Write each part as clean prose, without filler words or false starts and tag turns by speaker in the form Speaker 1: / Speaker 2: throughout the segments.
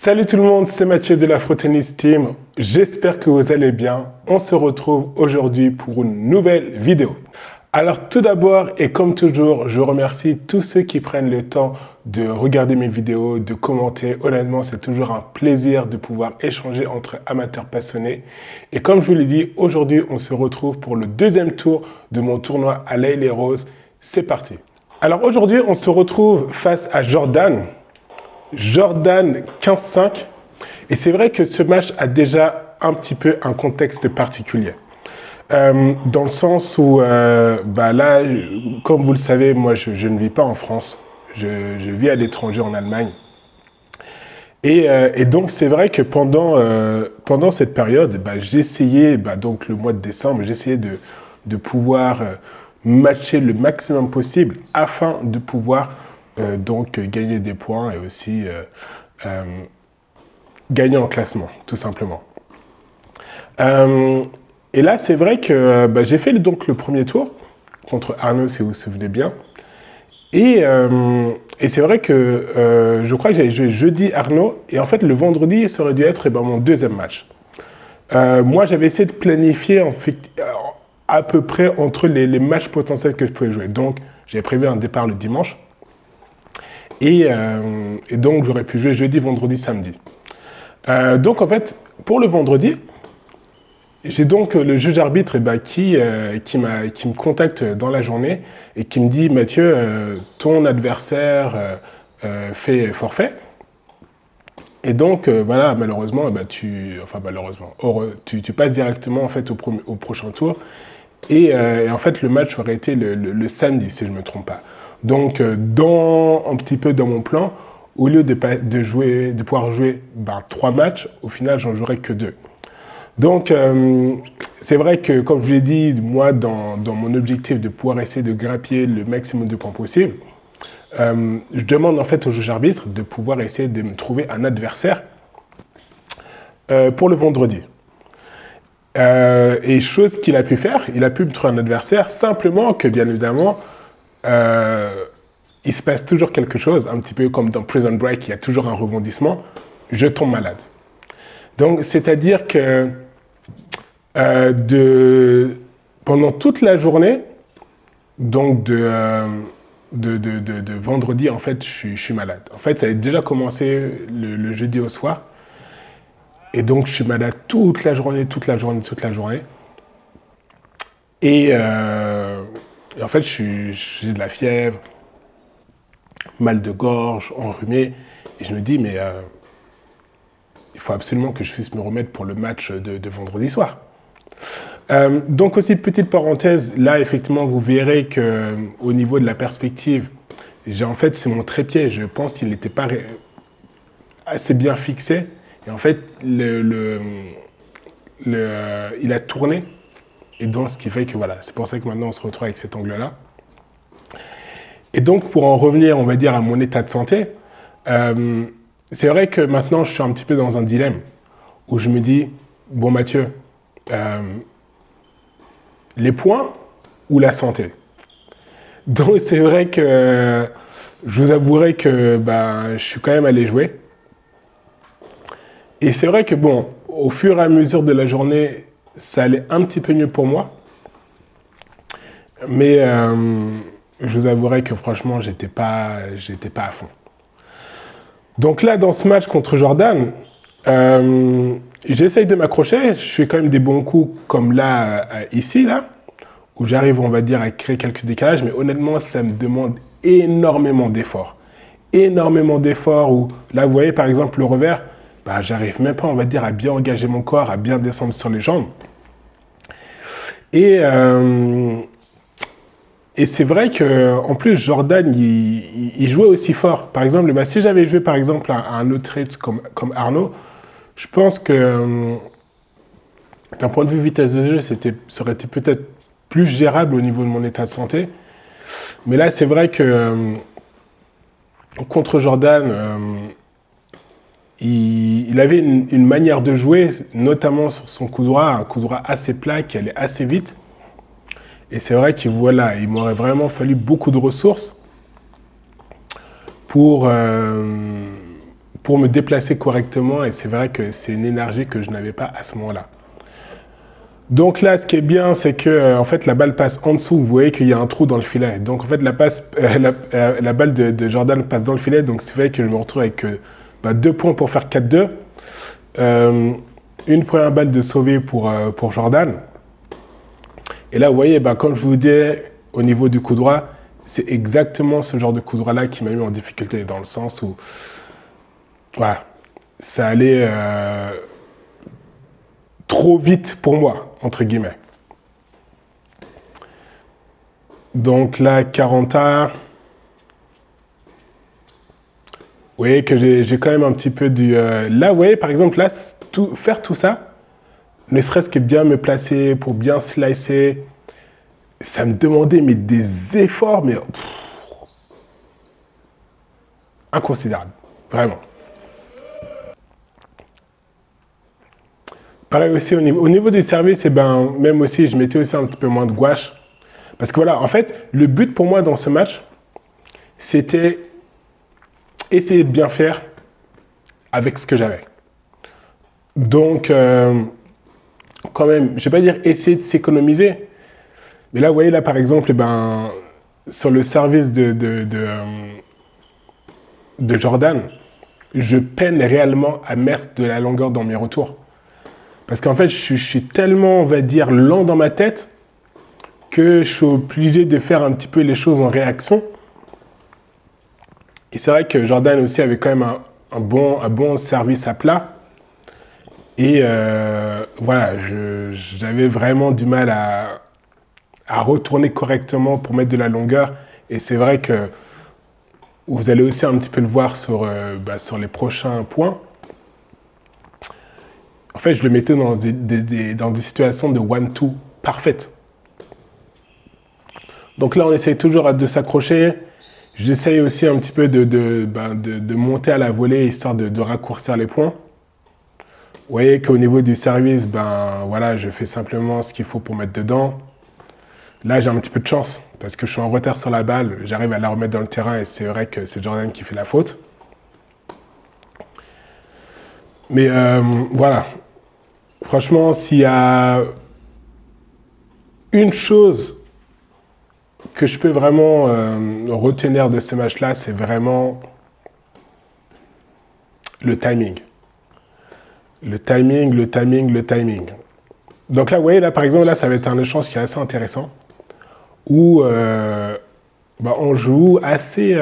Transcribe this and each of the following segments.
Speaker 1: Salut tout le monde, c'est Mathieu de l'Afro Tennis Team. J'espère que vous allez bien. On se retrouve aujourd'hui pour une nouvelle vidéo. Alors tout d'abord et comme toujours, je remercie tous ceux qui prennent le temps de regarder mes vidéos, de commenter. Honnêtement, c'est toujours un plaisir de pouvoir échanger entre amateurs passionnés. Et comme je vous l'ai dit, aujourd'hui, on se retrouve pour le deuxième tour de mon tournoi à l'Aix-les-Roses. C'est parti. Alors aujourd'hui, on se retrouve face à Jordan 15-5. Et c'est vrai que ce match a déjà un petit peu un contexte particulier. Dans le sens où, là, comme vous le savez, moi, je ne vis pas en France. Je vis à l'étranger, en Allemagne. Et donc, c'est vrai que pendant cette période, j'essayais, donc le mois de décembre, j'essayais de pouvoir matcher le maximum possible afin de pouvoir donc gagner des points et aussi gagner en classement, tout simplement. Et là, c'est vrai que j'ai fait donc le premier tour contre Arnaud, si vous vous souvenez bien. Et c'est vrai que je crois que j'avais joué jeudi Arnaud. Et en fait, le vendredi, ça aurait dû être mon deuxième match. Moi, j'avais essayé de planifier en fait, à peu près entre les matchs potentiels que je pouvais jouer. Donc, j'avais prévu un départ le dimanche. Et donc, j'aurais pu jouer jeudi, vendredi, samedi. Donc, en fait, pour le vendredi, j'ai donc le juge arbitre qui me contacte dans la journée et qui me dit « Mathieu, ton adversaire fait forfait. Et donc, voilà, malheureusement, tu passes directement en fait, au prochain tour. Et en fait, le match aurait été le samedi, si je ne me trompe pas. Donc, un petit peu dans mon plan, au lieu de pouvoir jouer 3 matchs, au final, j'en jouerai que 2. Donc, c'est vrai que, comme je vous l'ai dit, moi, dans mon objectif de pouvoir essayer de grappiller le maximum de points possible, je demande en fait au juge arbitre de pouvoir essayer de me trouver un adversaire pour le vendredi. Et chose qu'il a pu faire, il a pu me trouver un adversaire, simplement que, bien évidemment, il se passe toujours quelque chose, un petit peu comme dans Prison Break, il y a toujours un rebondissement, je tombe malade. Donc, c'est-à-dire que pendant toute la journée, donc de vendredi, en fait, je suis malade. En fait, ça avait déjà commencé le jeudi au soir. Et donc, je suis malade toute la journée. Et en fait, j'ai de la fièvre, mal de gorge, enrhumé. Et je me dis, mais il faut absolument que je puisse me remettre pour le match de vendredi soir. Donc aussi, petite parenthèse, là, effectivement, vous verrez qu'au niveau de la perspective, en fait, c'est mon trépied. Je pense qu'il n'était pas assez bien fixé. Et en fait, il a tourné. Et donc, ce qui fait que voilà, c'est pour ça que maintenant, on se retrouve avec cet angle-là. Et donc, pour en revenir, on va dire, à mon état de santé, c'est vrai que maintenant, je suis un petit peu dans un dilemme où je me dis, bon Mathieu, les points ou la santé? Donc c'est vrai que je vous avouerai que je suis quand même allé jouer. Et c'est vrai que bon, au fur et à mesure de la journée, ça allait un petit peu mieux pour moi. Mais je vous avouerai que franchement, j'étais pas à fond. Donc là, dans ce match contre Jordan, j'essaye de m'accrocher. Je fais quand même des bons coups comme là, ici, là, où j'arrive, on va dire, à créer quelques décalages. Mais honnêtement, ça me demande énormément d'efforts. Énormément d'efforts où, là, vous voyez, par exemple, le revers, j'arrive même pas, on va dire, à bien engager mon corps, à bien descendre sur les jambes. Et c'est vrai qu'en plus, Jordan, il jouait aussi fort. Par exemple, si j'avais joué par exemple à un autre rythme comme Arnaud, je pense que d'un point de vue vitesse de jeu, ça aurait été peut-être plus gérable au niveau de mon état de santé. Mais là, c'est vrai que contre Jordan, il avait une manière de jouer, notamment sur son coup droit, un coup droit assez plat qui allait assez vite. Et c'est vrai que voilà, il m'aurait vraiment fallu beaucoup de ressources pour pour me déplacer correctement. Et c'est vrai que c'est une énergie que je n'avais pas à ce moment-là. Donc là, ce qui est bien, c'est que en fait, la balle passe en dessous. Vous voyez qu'il y a un trou dans le filet. Donc en fait, la balle de Jordan passe dans le filet. Donc c'est vrai que je me retrouve avec 2 points pour faire 4-2. Une première balle de sauver pour Jordan. Et là, vous voyez, comme je vous disais, au niveau du coup droit, c'est exactement ce genre de coup droit-là qui m'a mis en difficulté, dans le sens où, voilà, ça allait trop vite pour moi, entre guillemets. Donc là, 40A, vous voyez que j'ai quand même un petit peu du... là, vous voyez, par exemple, là, faire tout ça, ne serait-ce que bien me placer pour bien slicer, ça me demandait mais des efforts, mais inconsidérables, vraiment. Pareil aussi au niveau du service, même aussi, je mettais aussi un petit peu moins de gouache. Parce que voilà, en fait, le but pour moi dans ce match, c'était essayer de bien faire avec ce que j'avais. Donc, quand même, je ne vais pas dire essayer de s'économiser, mais là, vous voyez, là, par exemple, sur le service de Jordan, je peine réellement à mettre de la longueur dans mes retours. Parce qu'en fait, je suis tellement, on va dire, lent dans ma tête que je suis obligé de faire un petit peu les choses en réaction. Et c'est vrai que Jordan aussi avait quand même un bon service à plat. Et voilà, j'avais vraiment du mal à retourner correctement pour mettre de la longueur. Et c'est vrai que vous allez aussi un petit peu le voir sur les prochains points. En fait, je le mettais dans des situations de 1-2 parfaites. Donc là, on essaye toujours de s'accrocher. J'essaye aussi un petit peu de monter à la volée, histoire de raccourcir les points. Vous voyez qu'au niveau du service, voilà, je fais simplement ce qu'il faut pour mettre dedans. Là, j'ai un petit peu de chance, parce que je suis en retard sur la balle. J'arrive à la remettre dans le terrain, et c'est vrai que c'est Jordan qui fait la faute. Mais voilà. Franchement, s'il y a une chose que je peux vraiment retenir de ce match-là, c'est vraiment le timing. Le timing. Donc là, vous voyez, là, par exemple, là, ça va être un échange qui est assez intéressant, où on joue assez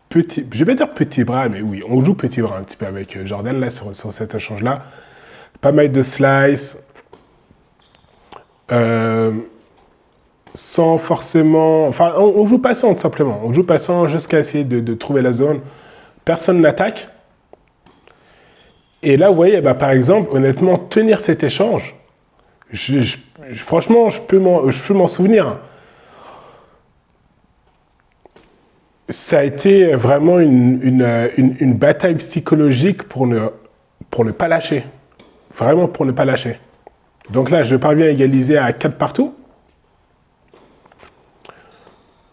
Speaker 1: petit, je vais dire petit bras, mais oui, on joue petit bras un petit peu avec Jordan, là, sur cet échange-là. Pas mal de slice, sans forcément... Enfin, on joue passant, tout simplement. On joue passant jusqu'à essayer de trouver la zone. Personne n'attaque. Et là, vous voyez, par exemple, honnêtement, tenir cet échange, franchement, je peux m'en souvenir. Ça a été vraiment une bataille psychologique pour ne pas lâcher. Vraiment pour ne pas lâcher. Donc là, je parviens à égaliser à 4 partout.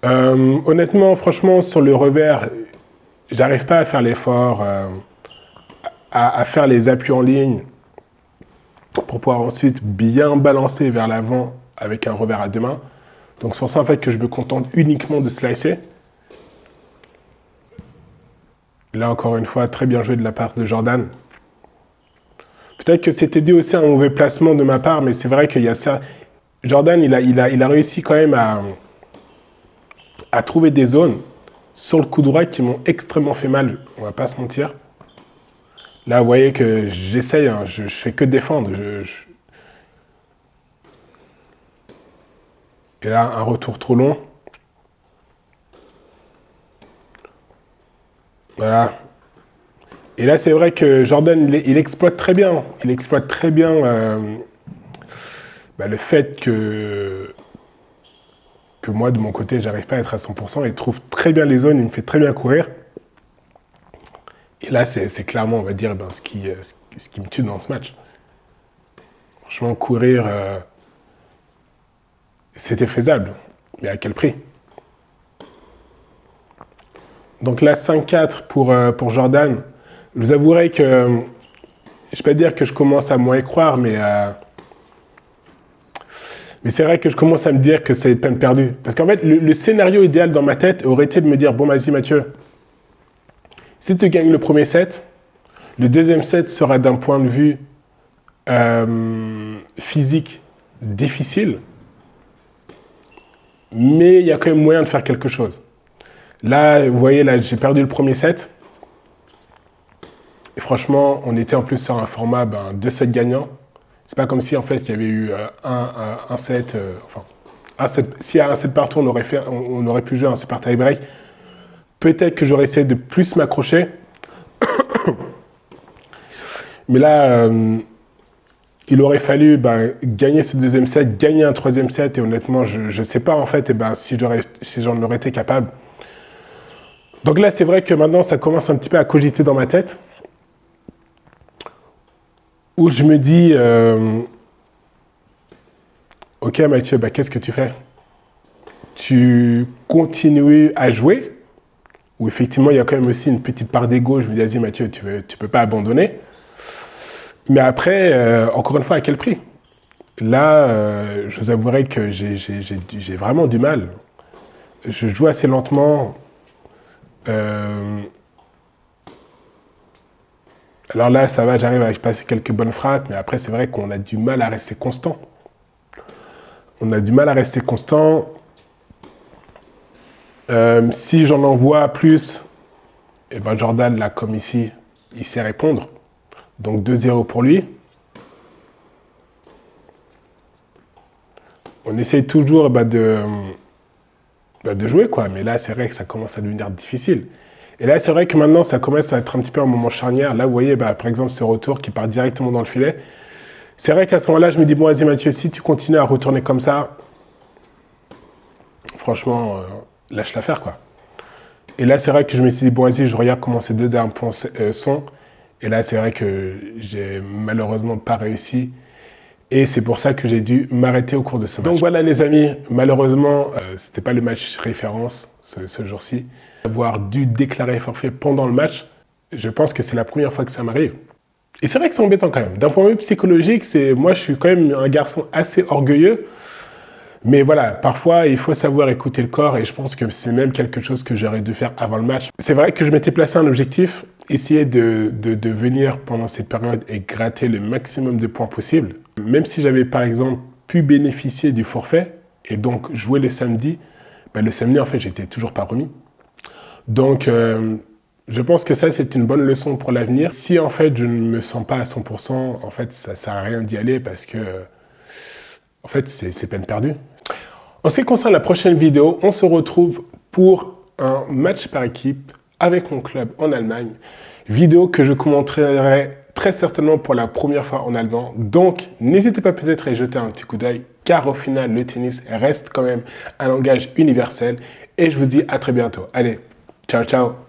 Speaker 1: Honnêtement, franchement, sur le revers, j'arrive pas à faire l'effort, à faire les appuis en ligne pour pouvoir ensuite bien balancer vers l'avant avec un revers à 2 mains. Donc c'est pour ça en fait que je me contente uniquement de slicer. Là encore une fois, très bien joué de la part de Jordan. Peut-être que c'était dû aussi à un mauvais placement de ma part, mais c'est vrai qu'il y a ça. Jordan, il a réussi quand même à trouver des zones sur le coup droit qui m'ont extrêmement fait mal, on va pas se mentir. Là, vous voyez que j'essaye, hein, je fais que défendre. Et là, un retour trop long. Voilà. Et là, c'est vrai que Jordan, il exploite très bien. Il exploite très bien le fait que moi, de mon côté, j'arrive pas à être à 100%. Il trouve très bien les zones, il me fait très bien courir. Et là, c'est clairement, on va dire, ce qui me tue dans ce match. Franchement, courir, c'était faisable. Mais à quel prix? Donc là, 5-4 pour Jordan. Je vous avouerai que, je ne vais pas dire que je commence à moins y croire, mais c'est vrai que je commence à me dire que c'est peine perdue. Parce qu'en fait, le scénario idéal dans ma tête aurait été de me dire, bon, vas-y Mathieu, si tu gagnes le premier set, le deuxième set sera d'un point de vue physique difficile, mais il y a quand même moyen de faire quelque chose. Là, vous voyez, là, j'ai perdu le premier set. Et franchement, on était en plus sur un format 2 sets gagnants. C'est pas comme si en fait il y avait eu un set, s'il y a un set partout, on aurait pu jouer un super tie-break. Peut-être que j'aurais essayé de plus m'accrocher. Mais là, il aurait fallu gagner ce deuxième set, gagner un troisième set. Et honnêtement, je ne sais pas en fait si j'en aurais été capable. Donc là, c'est vrai que maintenant, ça commence un petit peu à cogiter dans ma tête. Où je me dis, ok Mathieu, qu'est-ce que tu fais? Tu continues à jouer, où effectivement il y a quand même aussi une petite part d'ego. Je me dis, vas-y Mathieu, tu ne peux pas abandonner. Mais après, encore une fois, à quel prix? Là, je vous avouerai que j'ai vraiment du mal. Je joue assez lentement. Alors là, ça va, j'arrive à passer quelques bonnes frappes, mais après, c'est vrai qu'on a du mal à rester constant. On a du mal à rester constant. Si j'en envoie plus, et Jordan, là, comme ici, il sait répondre. Donc 2-0 pour lui. On essaye toujours de jouer, quoi. Mais là, c'est vrai que ça commence à devenir difficile. Et là, c'est vrai que maintenant, ça commence à être un petit peu un moment charnière. Là, vous voyez, par exemple, ce retour qui part directement dans le filet. C'est vrai qu'à ce moment-là, je me dis, bon, vas-y Mathieu, si tu continues à retourner comme ça, franchement, lâche l'affaire, quoi. Et là, c'est vrai que je me suis dit, bon, vas-y, je regarde comment ces deux d'un point sont. Et là, c'est vrai que j'ai malheureusement pas réussi. Et c'est pour ça que j'ai dû m'arrêter au cours de ce match. Donc voilà, les amis, malheureusement, c'était pas le match référence ce jour-ci. Avoir dû déclarer forfait pendant le match, je pense que c'est la première fois que ça m'arrive. Et c'est vrai que c'est embêtant quand même. D'un point de vue psychologique, moi je suis quand même un garçon assez orgueilleux. Mais voilà, parfois il faut savoir écouter le corps et je pense que c'est même quelque chose que j'aurais dû faire avant le match. C'est vrai que je m'étais placé un objectif, essayer de venir pendant cette période et gratter le maximum de points possible. Même si j'avais par exemple pu bénéficier du forfait et donc jouer le samedi en fait j'étais toujours pas remis. Donc je pense que ça c'est une bonne leçon pour l'avenir. Si en fait je ne me sens pas à 100%, en fait ça sert à rien d'y aller parce que en fait c'est peine perdue. En ce qui concerne la prochaine vidéo, on se retrouve pour un match par équipe avec mon club en Allemagne. Vidéo que je commenterai très certainement pour la première fois en allemand. Donc, n'hésitez pas peut-être à y jeter un petit coup d'œil, car au final, le tennis reste quand même un langage universel. Et je vous dis à très bientôt. Allez, ciao, ciao!